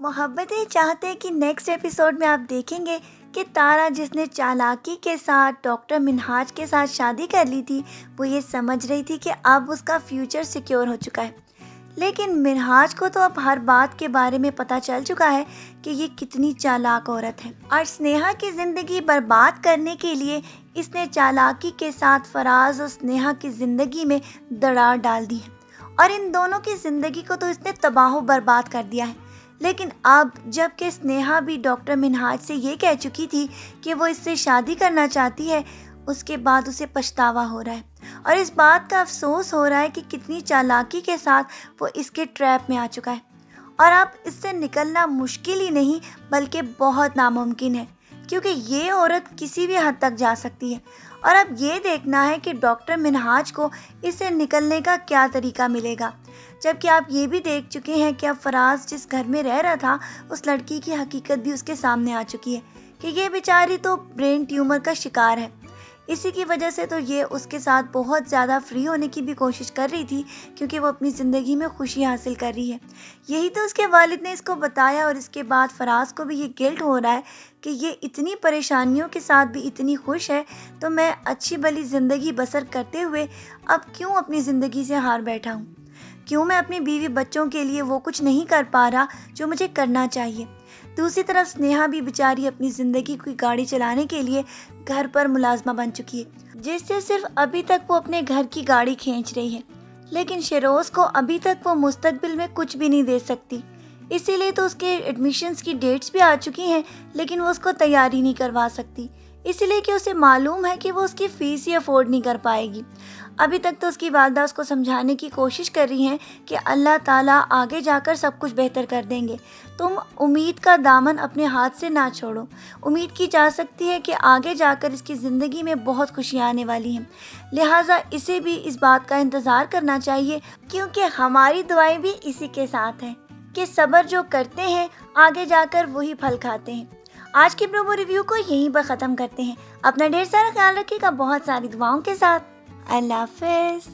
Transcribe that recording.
محبتیں چاہتے ہیں کہ نیکسٹ ایپیسوڈ میں آپ دیکھیں گے کہ تارا جس نے چالاکی کے ساتھ ڈاکٹر منہاج کے ساتھ شادی کر لی تھی، وہ یہ سمجھ رہی تھی کہ اب اس کا فیوچر سیکیور ہو چکا ہے. لیکن منہاج کو تو اب ہر بات کے بارے میں پتہ چل چکا ہے کہ یہ کتنی چالاک عورت ہے، اور سنیہا کی زندگی برباد کرنے کے لیے اس نے چالاکی کے ساتھ فراز اور سنیہا کی زندگی میں دراڑ ڈال دی ہے، اور ان دونوں کی زندگی کو تو اس نے تباہ و برباد کر دیا ہے. لیکن اب جب کہ سنیہا بھی ڈاکٹر منہاج سے یہ کہہ چکی تھی کہ وہ اس سے شادی کرنا چاہتی ہے، اس کے بعد اسے پچھتاوا ہو رہا ہے اور اس بات کا افسوس ہو رہا ہے کہ کتنی چالاکی کے ساتھ وہ اس کے ٹریپ میں آ چکا ہے، اور اب اس سے نکلنا مشکل ہی نہیں بلکہ بہت ناممکن ہے، کیونکہ یہ عورت کسی بھی حد تک جا سکتی ہے. اور اب یہ دیکھنا ہے کہ ڈاکٹر منہاج کو اس سے نکلنے کا کیا طریقہ ملے گا، جبکہ آپ یہ بھی دیکھ چکے ہیں کہ اب فراز جس گھر میں رہ رہا تھا اس لڑکی کی حقیقت بھی اس کے سامنے آ چکی ہے کہ یہ بیچاری تو برین ٹیومر کا شکار ہے. اسی کی وجہ سے تو یہ اس کے ساتھ بہت زیادہ فری ہونے کی بھی کوشش کر رہی تھی، کیونکہ وہ اپنی زندگی میں خوشی حاصل کر رہی ہے. یہی تو اس کے والد نے اس کو بتایا، اور اس کے بعد فراز کو بھی یہ گلٹ ہو رہا ہے کہ یہ اتنی پریشانیوں کے ساتھ بھی اتنی خوش ہے، تو میں اچھی بھلی زندگی بسر کرتے ہوئے اب کیوں اپنی زندگی سے ہار بیٹھا ہوں، کیوں میں اپنی بیوی بچوں کے لیے وہ کچھ نہیں کر پا رہا جو مجھے کرنا چاہیے. دوسری طرف سنیہا بھی بیچاری اپنی زندگی کی گاڑی چلانے کے لیے گھر پر ملازمہ بن چکی ہے، جس سے صرف ابھی تک وہ اپنے گھر کی گاڑی کھینچ رہی ہے. لیکن شیروز کو ابھی تک وہ مستقبل میں کچھ بھی نہیں دے سکتی، اسی لیے تو اس کے ایڈمیشنز کی ڈیٹس بھی آ چکی ہیں، لیکن وہ اس کو تیاری نہیں کروا سکتی، اسی لیے کہ اسے معلوم ہے کہ وہ اس کی فیس ہی افورڈ نہیں کر پائے گی. ابھی تک تو اس کی والدہ اس کو سمجھانے کی کوشش کر رہی ہیں کہ اللہ تعالیٰ آگے جا کر سب کچھ بہتر کر دیں گے، تم امید کا دامن اپنے ہاتھ سے نہ چھوڑو. امید کی جا سکتی ہے کہ آگے جا کر اس کی زندگی میں بہت خوشیاں آنے والی ہیں، لہٰذا اسے بھی اس بات کا انتظار کرنا چاہیے، کیونکہ ہماری دعائیں بھی اسی کے ساتھ ہیں کہ صبر جو کرتے ہیں آگے جا کر وہی پھل کھاتے ہیں. آج کی پرومو ریویو کو یہیں پر ختم کرتے ہیں. اپنا ڈھیر سارا خیال رکھیے گا بہت ساری دعاؤں کے ساتھ. اللہ حافظ.